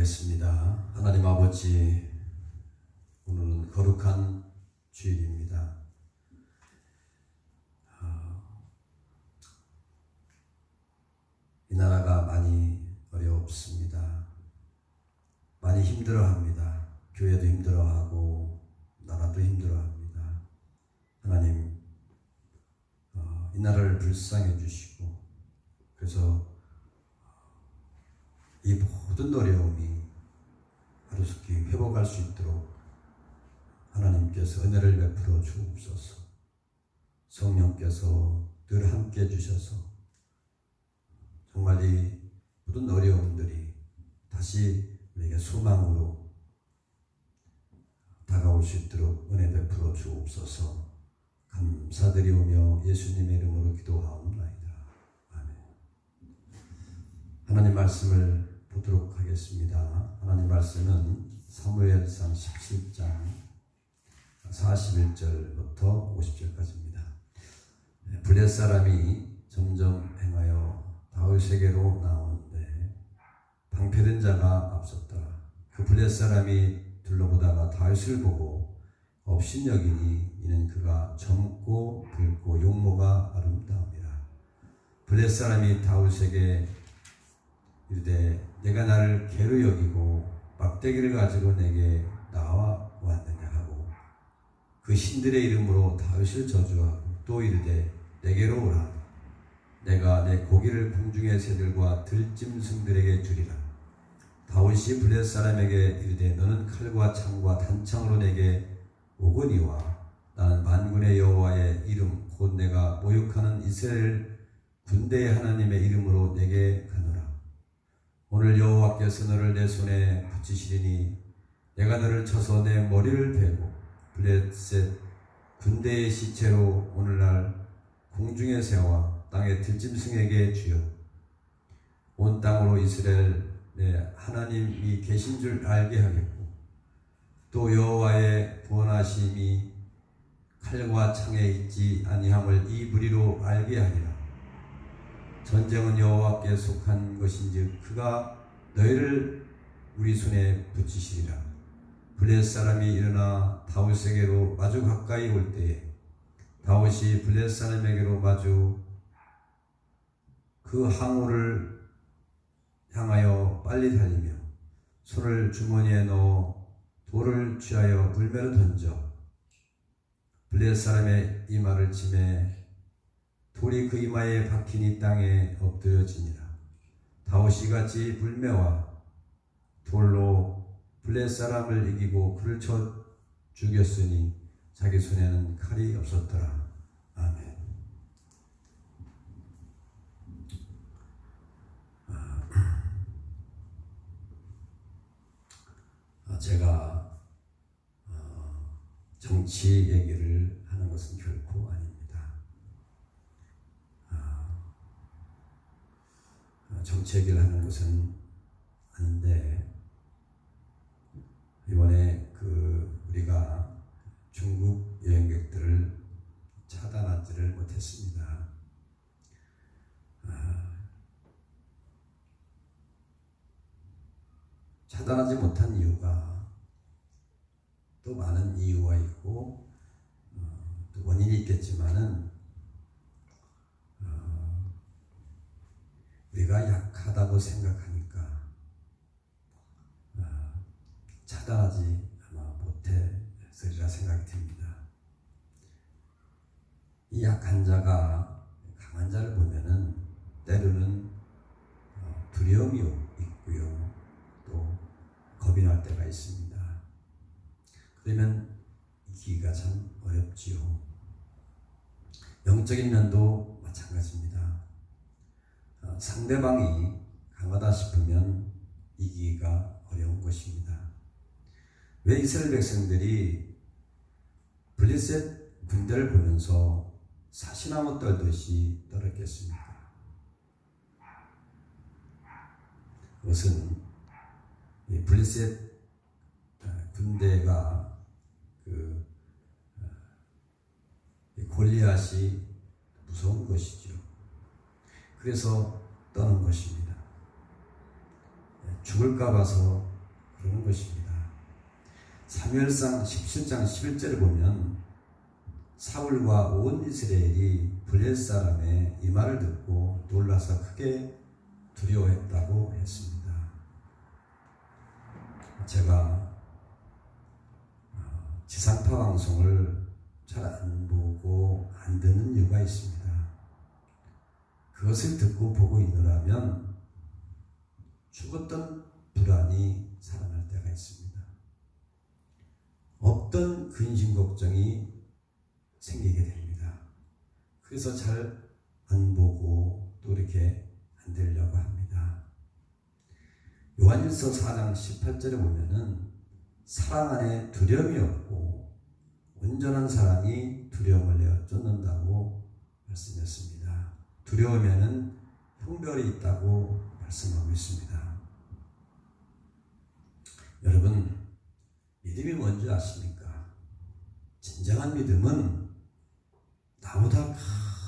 기도하겠습니다. 하나님 아버지, 오늘은 거룩한 주일입니다. 이 나라가 많이 어렵습니다. 많이 힘들어합니다. 교회도 힘들어하고 나라도 힘들어합니다. 하나님, 이 나라를 불쌍해 주시고, 그래서 이 모든 어려움이 하루속히 회복할 수 있도록 하나님께서 은혜를 베풀어 주옵소서. 성령께서 늘 함께 해주셔서 정말 이 모든 어려움들이 다시 우리에게 소망으로 다가올 수 있도록 은혜 베풀어 주옵소서. 감사드리오며 예수님의 이름으로 기도하옵나이다. 아멘. 하나님 말씀을 보도록 하겠습니다. 하나님 말씀은 사무엘상 17장 41절부터 50절까지입니다. 블레 사람이 점점 행하여 다윗에게로 나오는데 방패든 자가 앞섰더라. 그 블레 사람이 둘러보다가 다윗을 보고 업신여기니 이는 그가 젊고 붉고 용모가 아름다움이라. 블레 사람이 다윗에게 이르되 내가 나를 개로 여기고 막대기를 가지고 내게 나와 왔느냐 하고 그 신들의 이름으로 다윗을 저주하고 또 이르되 내게로 오라. 내가 내 고기를 공중의 새들과 들짐승들에게 주리라. 다윗이 블레 사람에게 이르되 너는 칼과 창과 단창으로 내게 오거니와 나는 만군의 여호와의 이름 곧 내가 모욕하는 이스라엘 군대의 하나님의 이름으로 내게 가노라. 오늘 여호와께서 너를 내 손에 붙이시리니 내가 너를 쳐서 내 머리를 베고 블레셋 군대의 시체로 오늘날 공중의 새와 땅의 들짐승에게 주여 온 땅으로 이스라엘의 하나님이 계신 줄 알게 하겠고 또 여호와의 구원하심이 칼과 창에 있지 아니함을 이 무리로 알게 하리라. 전쟁은 여호와께 속한 것인즉 그가 너희를 우리 손에 붙이시리라. 블레 사람이 일어나 다윗에게로 마주 가까이 올 때에 다윗이 블레 사람에게로 마주 그 항우를 향하여 빨리 달리며 손을 주머니에 넣어 돌을 취하여 물매로 던져 블레 사람의 이마를 치매 돌이 그 이마에 박히니 땅에 엎드려지니라. 다윗이 같이 물매와 돌로 블레 사람을 이기고 그를 쳐 죽였으니 자기 손에는 칼이 없었더라. 아멘. 제가 정치 얘기를 하는 것은 결코 아닙니다. 정치 얘기를 하는 것은 아닌데 이번에 우리가 중국 여행객들을 차단하지를 못했습니다. 차단하지 못한 이유가 또 많은 이유가 있고 또 원인이 있겠지만은 우리가 약하다고 생각하니까 차단하지 아마 못했으리라 생각이 듭니다. 이 약한 자가 강한 자를 보면은 때로는 두려움이 있고요, 또 겁이 날 때가 있습니다. 그러면 이기기가 참 어렵지요. 영적인 면도 마찬가지입니다. 상대방이 강하다 싶으면 이기기가 어려운 것입니다. 왜 이스라엘 백성들이 블레셋 군대를 보면서 사시나무 떨듯이 떨었겠습니까? 그것은 이 블레셋 군대가 골리앗이 무서운 것이죠. 그래서 떠는 것입니다. 죽을까 봐서 그러는 것입니다. 사무엘상 17장 11절을 보면 사울과 온 이스라엘이 블레셋 사람의 이 말을 듣고 놀라서 크게 두려워했다고 했습니다. 제가 지상파 방송을 잘 안 보고 안 듣는 이유가 있습니다. 그것을 듣고 보고 있느라면 죽었던 불안이 살아날 때가 있습니다. 없던 근심 걱정이 생기게 됩니다. 그래서 잘 안 보고 또 이렇게 안 들으려고 합니다. 요한일서 4장 18절에 보면은 사랑 안에 두려움이 없고 온전한 사랑이 두려움을 내어 쫓는다고 말씀했습니다. 두려우면은 형벌이 있다고 말씀하고 있습니다. 여러분, 믿음이 뭔지 아십니까? 진정한 믿음은 나보다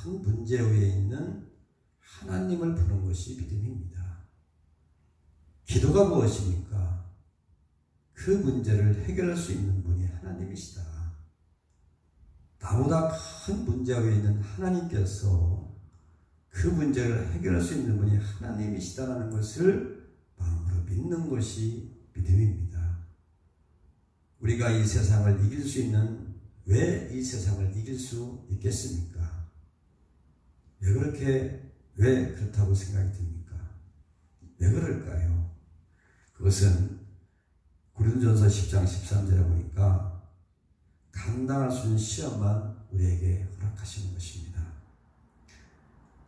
큰 문제 위에 있는 하나님을 보는 것이 믿음입니다. 기도가 무엇입니까? 그 문제를 해결할 수 있는 분이 하나님이시다. 나보다 큰 문제 위에 있는 하나님께서 그 문제를 해결할 수 있는 분이 하나님이시다라는 것을 마음으로 믿는 것이 믿음입니다. 우리가 이 세상을 이길 수 있는, 왜 이 세상을 이길 수 있겠습니까? 왜 그렇다고 생각이 듭니까? 왜 그럴까요? 그것은 고린도전서 10장 13절에 보니까 감당할 수 있는 시험만 우리에게 허락하시는 것입니다.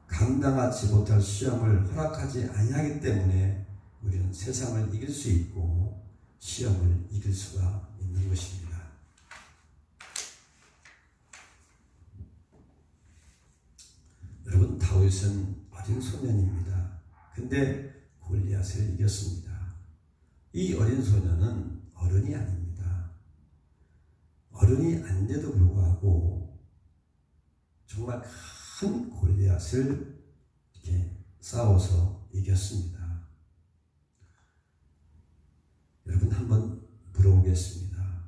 감당하지 못할 시험을 허락하지 아니하기 때문에 우리는 세상을 이길 수 있고 시험을 이길 수가 있는 것입니다. 여러분, 다윗은 어린 소년입니다. 근데 골리앗을 이겼습니다. 이 어린 소년은 어른이 아닙니다. 어른이 아닌데도 불구하고 정말 큰 골리앗을 이렇게 싸워서 이겼습니다. 여러분, 한번 물어보겠습니다.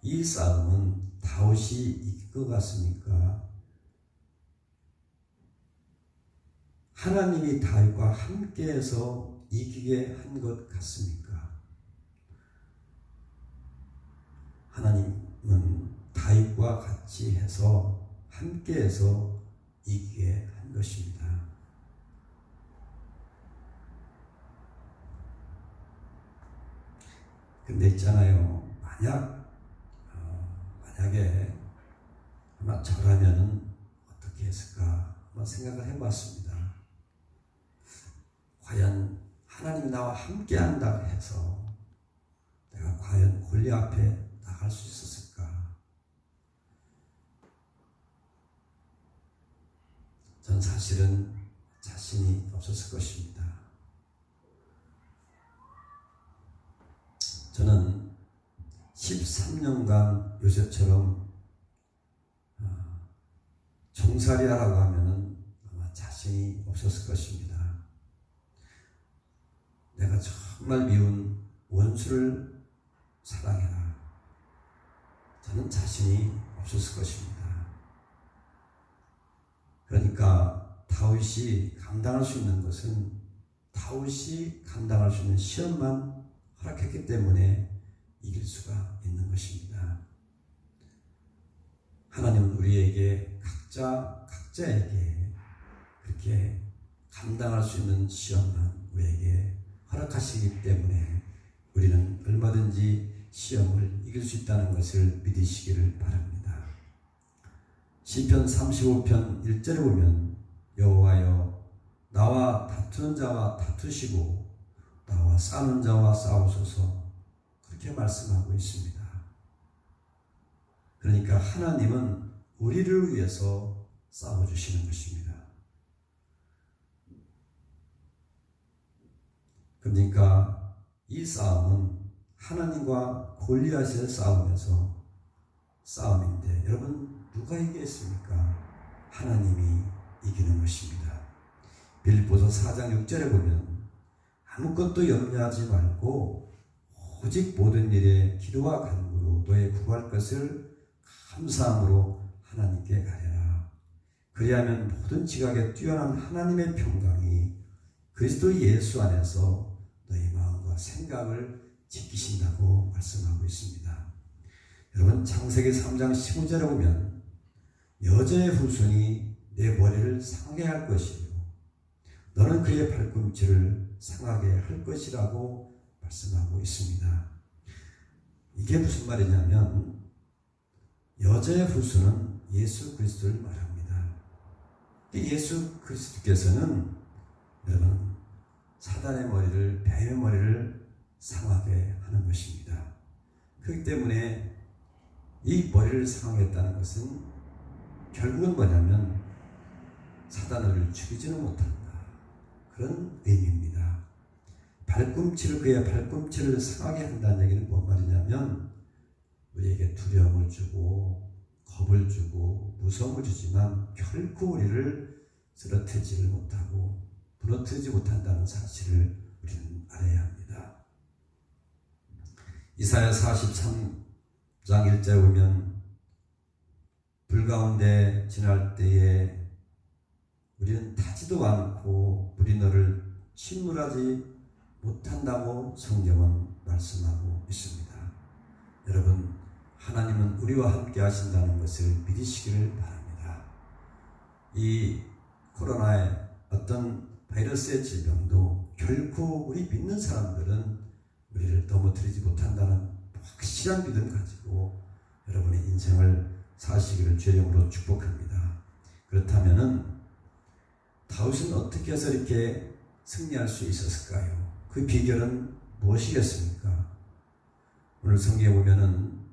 이 싸움은 다윗이 이길 것 같습니까? 하나님이 다윗과 함께해서 이기게 한 것 같습니까? 하나님은 다윗과 같이 해서 함께해서 이기게 한 것입니다. 근데 있잖아요. 만약에 아마 저라면은 어떻게 했을까 한번 생각을 해봤습니다. 과연 하나님이 나와 함께 한다고 해서 내가 과연 골리앗 앞에 나갈 수 있었을까? 전 사실은 자신이 없었을 것입니다. 저는 13년간 요셉처럼 종살이하라고 하면은 아마 자신이 없었을 것입니다. 내가 정말 미운 원수를 사랑해라. 저는 자신이 없었을 것입니다. 그러니까 다윗이 감당할 수 있는 것은 다윗이 감당할 수 있는 시험만 허락했기 때문에 이길 수가 있는 것입니다. 하나님은 우리에게 각자에게 그렇게 감당할 수 있는 시험만 우리에게 허락하시기 때문에 우리는 얼마든지 시험을 이길 수 있다는 것을 믿으시기를 바랍니다. 시편 35편 1절에 보면 여호와여 나와 다투는 자와 다투시고 나와 싸우는 자와 싸우소서, 그렇게 말씀하고 있습니다. 그러니까 하나님은 우리를 위해서 싸워주시는 것입니다. 그러니까 이 싸움은 하나님과 골리앗의 싸움인데 여러분, 누가 이기겠습니까? 하나님이 이기는 것입니다. 빌립보서 4장 6절에 보면 아무것도 염려하지 말고 오직 모든 일에 기도와 간구로 너의 구할 것을 감사함으로 하나님께 가려라. 그리하면 모든 지각에 뛰어난 하나님의 평강이 그리스도 예수 안에서 너의 마음과 생각을 지키신다고 말씀하고 있습니다. 여러분, 창세기 3장 15절에 보면 여자의 후손이 내 머리를 상하게 할 것이요 너는 그의 발꿈치를 상하게 할 것이라고 말씀하고 있습니다. 이게 무슨 말이냐면 여자의 후손은 예수 그리스도를 말합니다. 예수 그리스도께서는 여러분 사단의 머리를, 뱀의 머리를 상하게 하는 것입니다. 그렇기 때문에 이 머리를 상하겠다는 것은 결국은 뭐냐면 사단을 죽이지는 못한다, 그런 의미입니다. 그의 발꿈치를 상하게 한다는 얘기는 뭔 말이냐면 우리에게 두려움을 주고 겁을 주고 무서움을 주지만 결코 우리를 쓰러뜨리지를 못하고 무너뜨리지 못한다는 사실을 우리는 알아야 합니다. 이사야 43장 1절에 보면 불 가운데 지날 때에 우리는 타지도 않고 물이 너를 침몰하지 못한다고 성경은 말씀하고 있습니다. 여러분, 하나님은 우리와 함께 하신다는 것을 믿으시기를 바랍니다. 이 코로나의 어떤 바이러스의 질병도 결코 우리 믿는 사람들은 우리를 넘어뜨리지 못한다는 확실한 믿음 가지고 여러분의 인생을 사시기를 주의 이름으로 축복합니다. 그렇다면은 다윗은 어떻게 해서 이렇게 승리할 수 있었을까요? 그 비결은 무엇이겠습니까? 오늘 성경에 보면은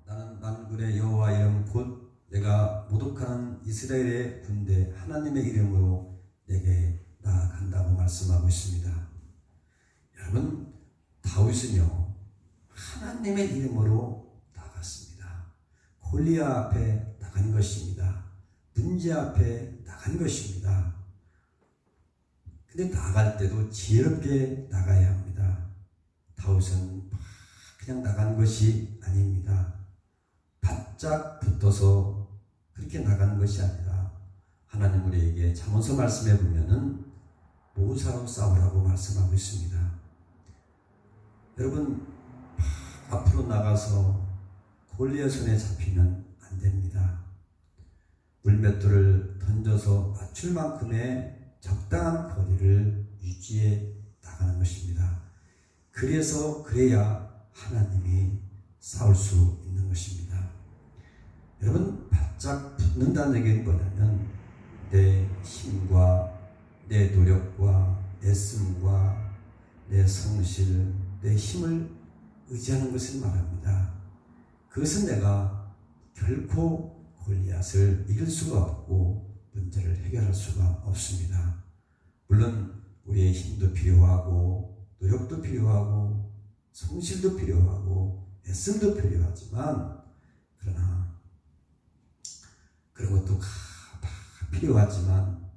나는 만군의 여호와 이름 곧 내가 모독하는 이스라엘의 군대 하나님의 이름으로 내게 나아간다고 말씀하고 있습니다. 여러분, 다윗은요 하나님의 이름으로 나갔습니다. 골리앗 앞에 나간 것입니다. 문제 앞에 나간 것입니다. 근데 나갈 때도 지혜롭게 나가야 합니다. 다윗은 그냥 나간 것이 아닙니다. 바짝 붙어서 그렇게 나가는 것이 아니라 하나님 우리에게 잠언서 말씀해 보면은 모사로 싸우라고 말씀하고 있습니다. 여러분, 앞으로 나가서 골리앗 손에 잡히면 안 됩니다. 물맷돌을 던져서 맞출 만큼의 적당한 거리를 유지해 나가는 것입니다. 그래야 하나님이 싸울 수 있는 것입니다. 여러분, 바짝 붙는다는 얘기는 뭐냐면 내 힘과 내 노력과 내 애씀과 내 성실, 내 힘을 의지하는 것을 말합니다. 그것은 내가 결코 골리앗을 이길 수가 없고 문제를 해결할 수가 없습니다. 물론 우리의 힘도 필요하고 노력도 필요하고 성실도 필요하고 애씀도 필요하지만 그러나 그런 것도 다 필요하지만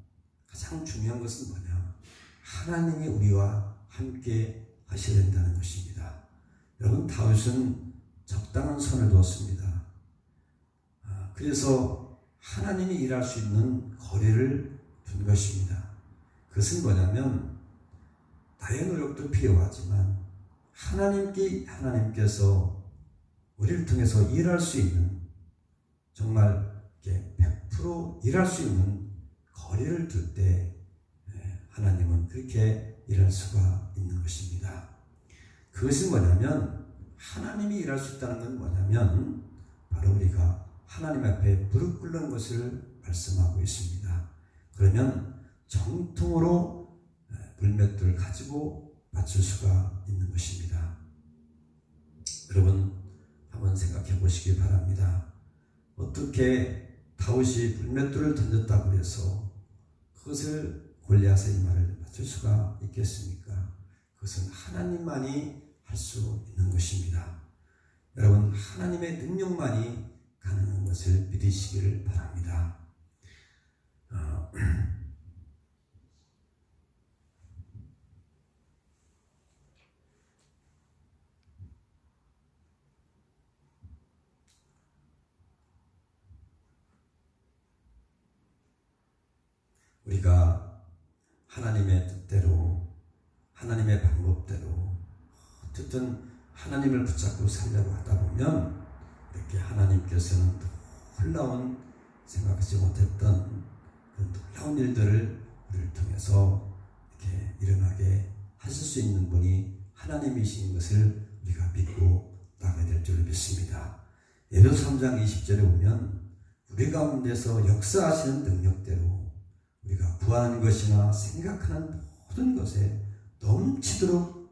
가장 중요한 것은 뭐냐? 하나님이 우리와 함께 하셔야 된다는 것입니다. 여러분, 다윗은 적당한 선을 두었습니다. 그래서 하나님이 일할 수 있는 거리를 둔 것입니다. 그것은 뭐냐면 나의 노력도 필요하지만 하나님께서 우리를 통해서 일할 수 있는 정말 100% 일할 수 있는 거리를 둘 때 하나님은 그렇게 일할 수가 있는 것입니다. 그것은 뭐냐면 하나님이 일할 수 있다는 건 뭐냐면 바로 우리가 하나님 앞에 무릎 꿇는 것을 말씀하고 있습니다. 그러면 정통으로 물맷돌을 가지고 맞출 수가 있는 것입니다. 여러분, 한번 생각해 보시기 바랍니다. 어떻게 다윗이 물맷돌을 던졌다고 해서 그것을 골리앗의 이마를 맞출 수가 있겠습니까? 그것은 하나님만이 할 수 있는 것입니다. 여러분, 하나님의 능력만이 가능한 것을 믿으시기를 바랍니다. 우리가 하나님의 뜻대로 하나님의 방법대로 어쨌든 하나님을 붙잡고 살려고 하다 보면 이렇게 하나님께서는 놀라운 생각하지 못했던 그런 놀라운 일들을 우리를 통해서 이렇게 일어나게 하실 수 있는 분이 하나님이신 것을 우리가 믿고 나가야 될 줄 믿습니다. 에베소 3장 20절에 보면 우리 가운데서 역사하시는 능력대로 우리가 구하는 것이나 생각하는 모든 것에 넘치도록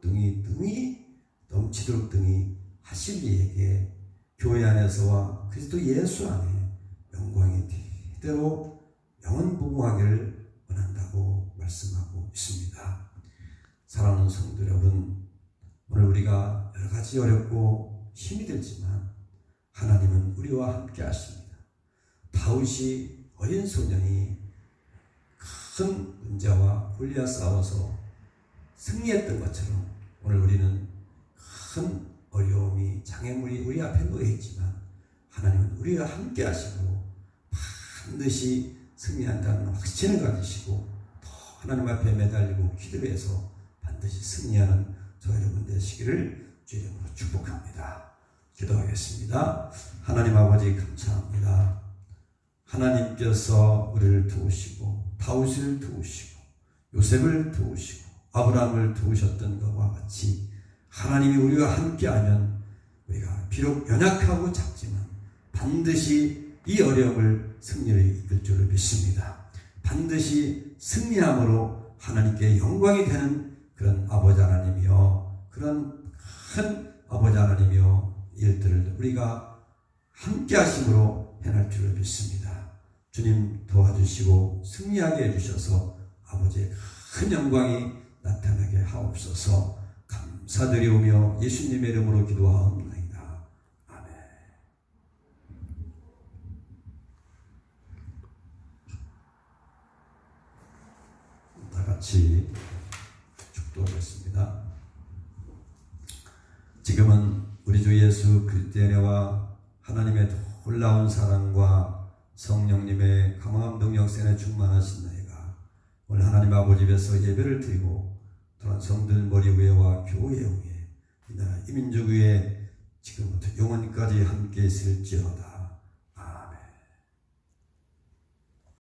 등이 하실 이에게 교회 안에서와 그리스도 예수 안에 영광이 대대로 영원부흥하기를 원한다고 말씀하고 있습니다. 사랑하는 성도 여러분, 오늘 우리가 여러 가지 어렵고 힘이 들지만 하나님은 우리와 함께 하십니다. 다윗이 어린 소년이 큰 문제와 골리앗 싸워서 승리했던 것처럼 오늘 우리는 큰 어려움이 장애물이 우리 앞에 놓여 있지만 하나님은 우리와 함께 하시고 반드시 승리한다는 확신을 가지시고 더 하나님 앞에 매달리고 기도해서 반드시 승리하는 저 여러분 되시기를 주 이름으로 축복합니다. 기도하겠습니다. 하나님 아버지 감사합니다. 하나님께서 우리를 도우시고 다윗을 도우시고 요셉을 도우시고 아브라함을 도우셨던 것과 같이 하나님이 우리와 함께하면 우리가 비록 연약하고 작지만 반드시 이 어려움을 승리를 이끌 줄을 믿습니다. 반드시 승리함으로 하나님께 영광이 되는 그런 아버지 하나님이여, 그런 큰 아버지 하나님이여 일들을 우리가 함께 하심으로 해낼 줄을 믿습니다. 주님 도와주시고 승리하게 해주셔서 아버지의 큰 영광이 나타나게 하옵소서. 감사드리오며 예수님의 이름으로 기도하옵나이다. 아멘. 다 같이 축도하겠습니다. 지금은 우리 주 예수 그리스도의 은혜와 하나님의 놀라운 사랑과 성령님의 강함 능력 세에 충만하신 너희가 오늘 하나님 아버지 앞에서 예배를 드리고 또한 성들 머리 위에와 교회 위에 이 나라 이 민족 위에 지금부터 영원까지 함께 있을지어다.